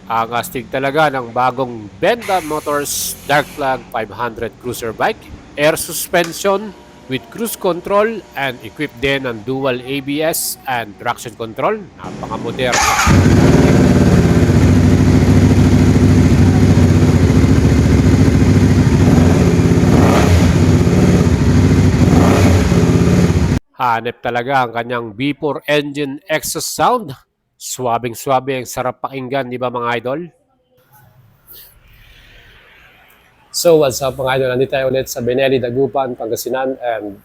Ang astig talaga ng bagong Benda Motors Dark Flag 500 cruiser bike, air suspension with cruise control and equipped din ng dual ABS and traction control. Napaka-moderno. Hanep talaga ang kanyang V4 engine exhaust sound. Swabing-swabe ang sarap pakinggan, di ba mga idol? So what's up mga idol? Nandito tayo ulit sa Benelli, Dagupan, Pangasinan, and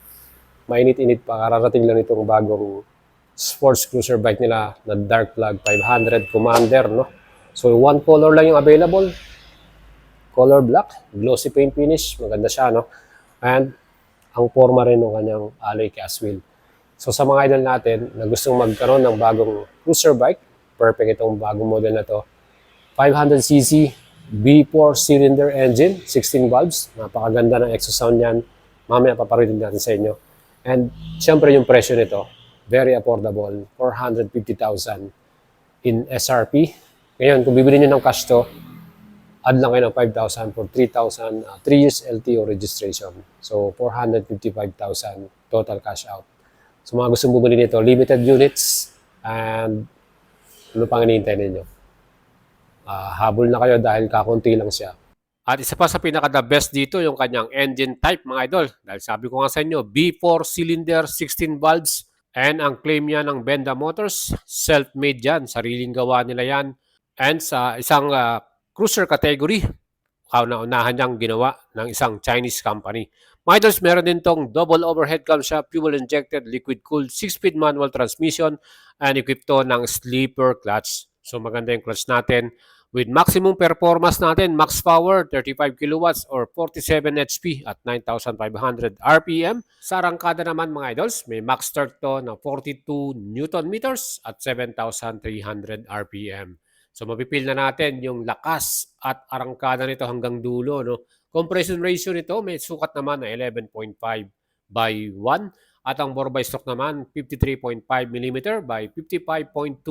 mainit-init pa. Kararating lang itong bagong sports cruiser bike nila na Dark Flag 500 Commander, no? So one color lang yung available. Color black, glossy paint finish, maganda siya, no? And ang forma rin ng kanyang alloy cast wheel. So sa mga idol natin na gustong magkaroon ng bagong cruiser bike, perfect itong bagong model na to. 500cc V4 cylinder engine, 16 valves. Napakaganda ng exhaust sound niyan. Mamaya paparinig natin sa inyo. And syempre yung presyo nito, very affordable, 450,000 in SRP. Ngayon, kung bibili niyo ng cash to, add lang kayo ng 5,000 for 3,000, 3 years LTO registration. So, 455,000 total cash out. So, mga gustong bumili nito, limited units, and ano pang hinihintay ninyo? Habol na kayo dahil kakunti lang siya. At isa pa sa pinaka-the best dito, yung kanyang engine type, mga idol. Dahil sabi ko nga sa inyo, B4 cylinder, 16 valves, and ang claim niya ng Benda Motors, self-made yan. Sariling gawa nila yan. And sa isang cruiser category, kauna-unahan niyang ginawa ng isang Chinese company. Mga idols, meron din tong double overhead camshaft, fuel-injected, liquid-cooled, 6-speed manual transmission, and equipped to ng sleeper clutch. So maganda yung clutch natin. With maximum performance natin, max power, 35 kilowatts or 47 HP at 9,500 RPM. Sa arangkada naman mga idols, may max torque to na 42 Newton meters at 7,300 RPM. So mapipil na natin yung lakas at arangkada nito hanggang dulo. No? Compression ratio nito may sukat naman na 11.5 by 1 at ang bore by stroke naman 53.5 mm by 55.2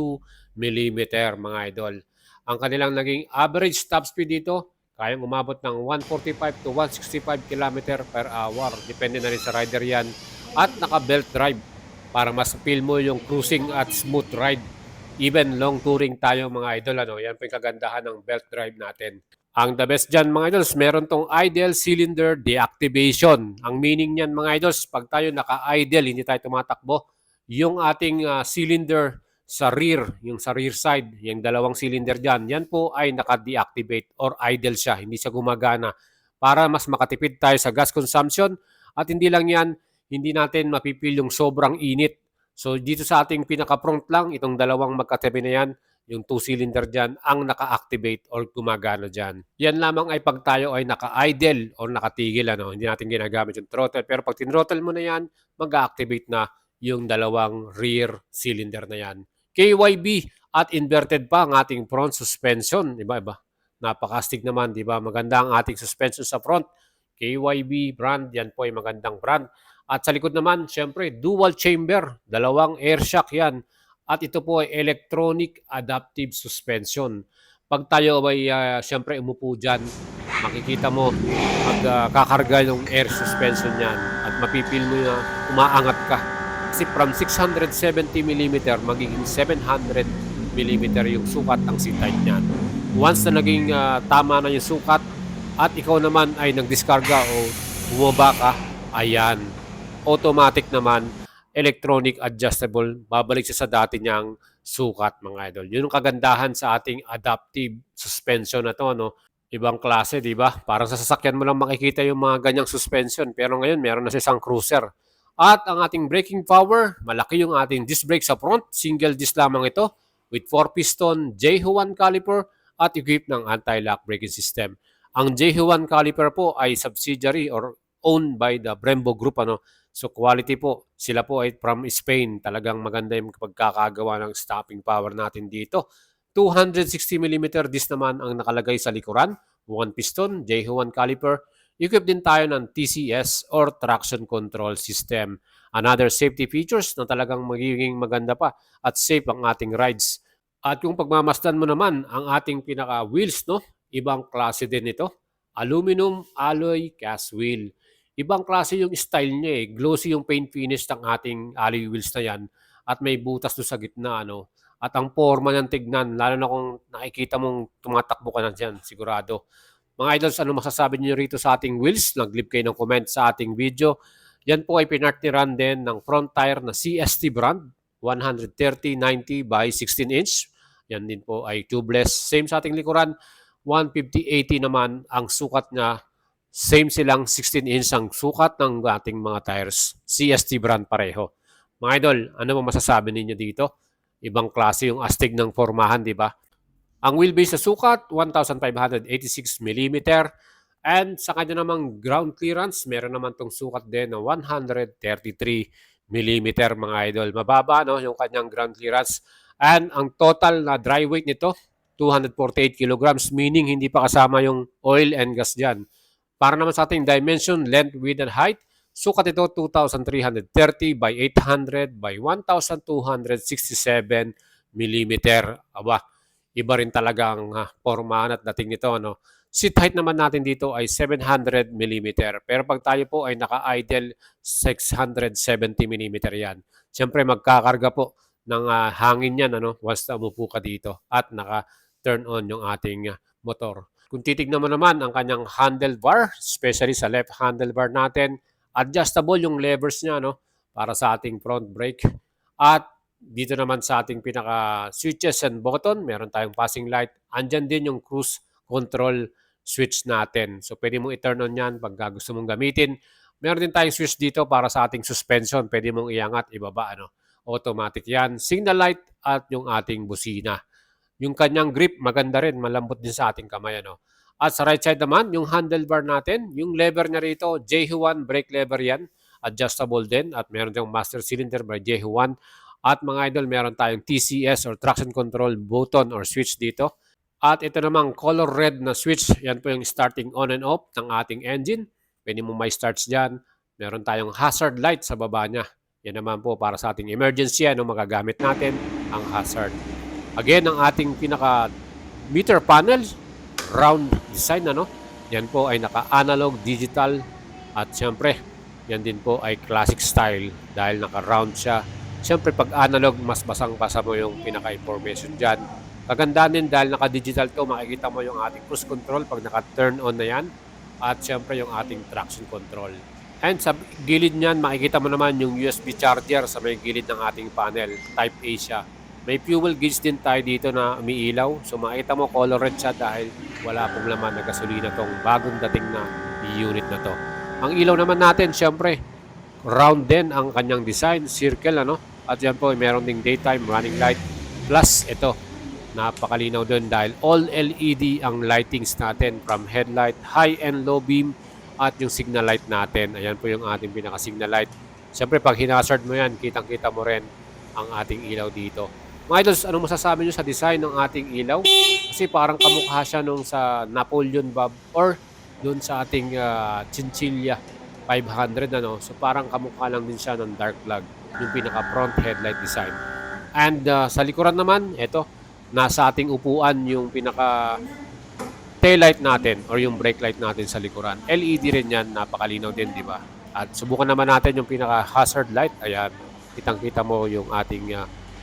mm mga idol. Ang kanilang naging average top speed dito kayang umabot ng 145 to 165 km per hour. Depende na rin sa rider yan. At naka-belt drive para mas feel mo yung cruising at smooth ride. Even long touring tayo mga idol. Ano? Yan po yung kagandahan ng belt drive natin. Ang the best dyan mga idols, meron tong idle cylinder deactivation. Ang meaning niyan mga idols, pag tayo naka-idle, hindi tayo tumatakbo, yung ating cylinder sa rear, yung sa rear side, yung dalawang cylinder dyan, yan po ay naka-deactivate or idle siya, hindi siya gumagana. Para mas makatipid tayo sa gas consumption at hindi lang yan, hindi natin mapipil yung sobrang init. So dito sa ating pinaka-front lang, itong dalawang magkatabi na yan, yung 2-cylinder dyan, ang naka-activate or gumagana dyan. Yan lamang ay pag tayo ay naka-idle or nakatigil. Ano? Hindi natin ginagamit yung throttle. Pero pag tinrottle mo na yan, mag-activate na yung dalawang rear cylinder na yan. KYB at inverted pa ang ating front suspension. Iba-iba. Napakastig naman, di ba? Maganda ang ating suspension sa front. KYB brand, yan po ay magandang brand. At sa likod naman, syempre, dual chamber. Dalawang air shock yan. At ito po ay electronic adaptive suspension. Pag tayo ay syempre umupo dyan, makikita mo magkakarga yung air suspension niyan at mapipil mo na umaangat ka. Kasi from 670mm magiging 700mm yung sukat ng seat height niyan. Once na naging tama na yung sukat at ikaw naman ay nagdiskarga o bumaba ka, ayan, automatic naman, electronic adjustable, babalik siya sa dati niyang sukat mga idol. Yun ang kagandahan sa ating adaptive suspension na to, no? Ibang klase, di ba? Parang sa sasakyan mo lang makikita yung mga ganyang suspension. Pero ngayon, meron na sa isang cruiser. At ang ating braking power, malaki yung ating disc brake sa front. Single disc lamang ito with 4-piston J1 caliper at equipped ng anti-lock braking system. Ang J1 caliper po ay subsidiary or owned by the Brembo Group. Ano? So quality po, sila po ay from Spain. Talagang maganda yung pagkakagawa ng stopping power natin dito. 260mm disc naman ang nakalagay sa likuran, 1 piston, J1 caliper. Equipped din tayo ng TCS or traction control system. Another safety features na talagang magiging maganda pa at safe ang ating rides. At yung pagmamasdan mo naman ang ating pinaka wheels, no? Ibang klase din ito. Aluminum alloy cast wheel. Ibang klase yung style niya eh. Glossy yung paint finish ng ating alloy wheels na yan. At may butas doon sa gitna, ano? At ang forma ng tignan, lalo na kung nakikita mong tumatakbo ka na dyan, sigurado. Mga idols, ano masasabi niyo rito sa ating wheels? Nag-leave kayo ng comment sa ating video. Yan po ay pinartiran din ng front tire na CST brand, 130/90 by 16 inch. Yan din po ay tubeless. Same sa ating likuran, 150/80 naman ang sukat niya. Same silang 16 inch ang sukat ng ating mga tires. CST brand pareho. Mga idol, ano mo masasabi ninyo dito? Ibang klase yung astig ng formahan, di ba? Ang wheelbase na sukat, 1,586 mm. And sa kanya namang ground clearance, meron naman tong sukat din na 133 mm mga idol. Mababa no, yung kanyang ground clearance. And ang total na dry weight nito, 248 kilograms, meaning hindi pa kasama yung oil and gas dyan. Para naman sa ating dimension, length, width, and height, sukat ito 2,330 by 800 by 1,267 mm. Aba, iba rin talaga ang pormahan at dating nito. Ano? Seat height naman natin dito ay 700 mm. Pero pag tayo po ay naka-idle, 670 mm yan. Siyempre magkakarga po ng hangin yan ano, once na umupo ka dito at naka-turn on yung ating motor. Kung titignan mo naman ang kanyang handlebar, especially sa left handlebar natin, adjustable yung levers niya no, para sa ating front brake. At dito naman sa ating pinaka switches and button, meron tayong passing light. Andyan din yung cruise control switch natin. So pwede mong i-turn on yan pag gusto mong gamitin. Meron din tayong switch dito para sa ating suspension. Pwede mong iangat, ibaba. Ano? Automatic yan. Signal light at yung ating busina. Yung kanyang grip, maganda rin. Malambot din sa ating kamay. Ano? At sa right side naman, yung handlebar natin, yung lever na rito, JH1 brake lever yan. Adjustable din. At meron tayong master cylinder by JH1. At mga idol, meron tayong TCS or traction control button or switch dito. At ito namang color red na switch. Yan po yung starting on and off ng ating engine. Pwede mo may starts dyan. Meron tayong hazard light sa baba niya. Yan naman po para sa ating emergency. Ano magagamit natin? Ang hazard. Again, ang ating pinaka meter panel, round design. Ano? Yan po ay naka-analog, digital. At syempre, yan din po ay classic style dahil naka-round siya. Siyempre, pag analog, mas basang-basa mo yung pinaka-information dyan. Kagandaan din dahil naka-digital to, makikita mo yung ating cruise control pag naka-turn on na yan. At siyempre, yung ating traction control. And sa gilid niyan, makikita mo naman yung USB charger sa may gilid ng ating panel. Type A siya. May fuel gauge din tayo dito na umiilaw. So makita mo color red siya dahil wala pong laman na gasolina tong bagong dating na unit na to. Ang ilaw naman natin, siyempre, round din ang kanyang design, circle ano. At yan po, meron ding daytime running light. Plus ito, napakalinaw din dahil all LED ang lightings natin from headlight, high and low beam at yung signal light natin. Ayan po yung ating pinaka-signal light. Siyempre, pag hinazard mo yan, kitang-kita mo rin ang ating ilaw dito. Mga idols, anong masasabi nyo sa design ng ating ilaw? Kasi parang kamukha siya nung sa Napoleon Bob or doon sa ating Chinchilla 500 ano. So parang kamukha lang din siya ng dark flag, yung pinaka front headlight design. And sa likuran naman, ito, nasa ating upuan yung pinaka taillight natin or yung brake light natin sa likuran. LED rin yan, napakalinaw din, di ba? At subukan naman natin yung pinaka hazard light. Ayan, kitang-kita mo yung ating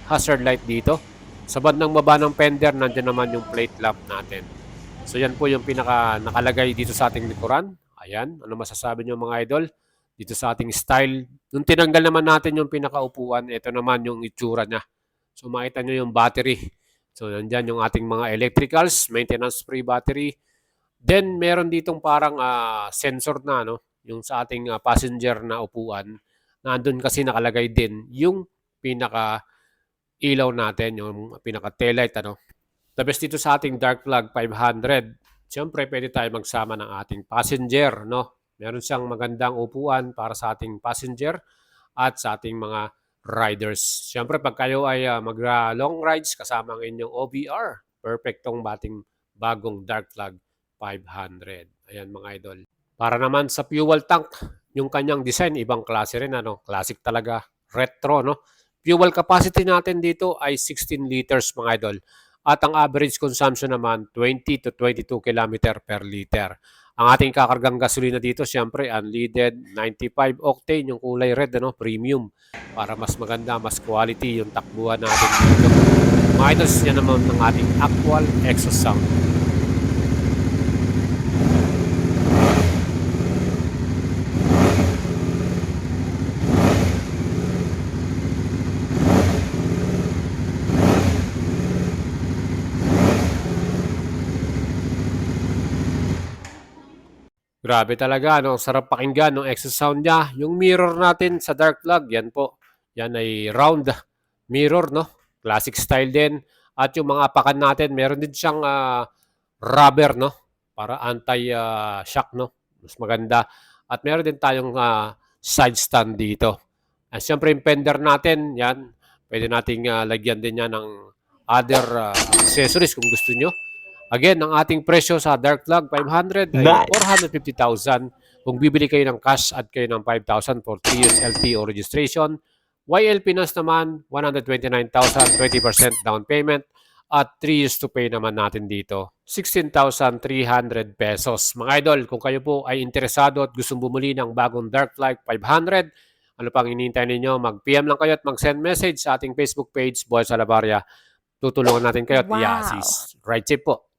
hazard light dito. Sa bandang baba ng fender, nandiyan naman yung plate lamp natin. So yan po yung pinaka nakalagay dito sa ating likuran. Ayan, ano masasabi nyo mga idol? Dito sa ating style. Nung tinanggal naman natin yung pinakaupuan, ito naman yung itsura niya. So makita nyo yung battery. So nandyan yung ating mga electricals, maintenance-free battery. Then meron ditong parang sensor na, no? Yung sa ating passenger na upuan. Nandun kasi nakalagay din yung pinaka ilaw natin, yung pinaka taillight, ano? The best dito sa ating dark flag 500. Siyempre, pwede tayo magsama ng ating passenger, no? Meron siyang magandang upuan para sa ating passenger at sa ating mga riders. Siyempre, pag kayo ay mag-long rides kasama ang inyong OBR, perfect tong bagong dark flag 500. Ayan mga idol. Para naman sa fuel tank, yung kanyang design, ibang klase rin, ano? Classic talaga, retro, no? fuel capacity natin dito ay 16 liters mga idol. At ang average consumption naman 20 to 22 kilometer per liter. Ang ating kakargang gasolina dito, siyempre, unleaded, 95 octane, yung kulay red, premium. Para mas maganda, mas quality yung takbuhan natin dito. Mga idols, yan naman ng ating actual exhaust sound. Grabe talaga, sarap pakinggan ng exhaust sound niya. Yung mirror natin sa dark flag, yan po. Yan ay round mirror, Classic style din. At yung mga apakan natin, meron din siyang rubber, Para anti-shock, Mas maganda. At meron din tayong side stand dito. At syempre yung fender natin, yan. Pwede nating lagyan din yan ng other accessories kung gusto nyo. Again, ang ating presyo sa Dark Flag 500 ay 450,000. Kung bibili kayo ng cash at kayo ng 5,000 for 3 years LTO registration. YL Finance naman, 129,000, 20% down payment. At 3 years to pay naman natin dito, 16,300 pesos. Mga idol, kung kayo po ay interesado at gustong bumili ng bagong Dark Flag 500, ano pang hinihintay ninyo? Mag-PM lang kayo at mag-send message sa ating Facebook page, Boy Salabaria. Tutulungan natin kayo at i-assist. Right, Chip po.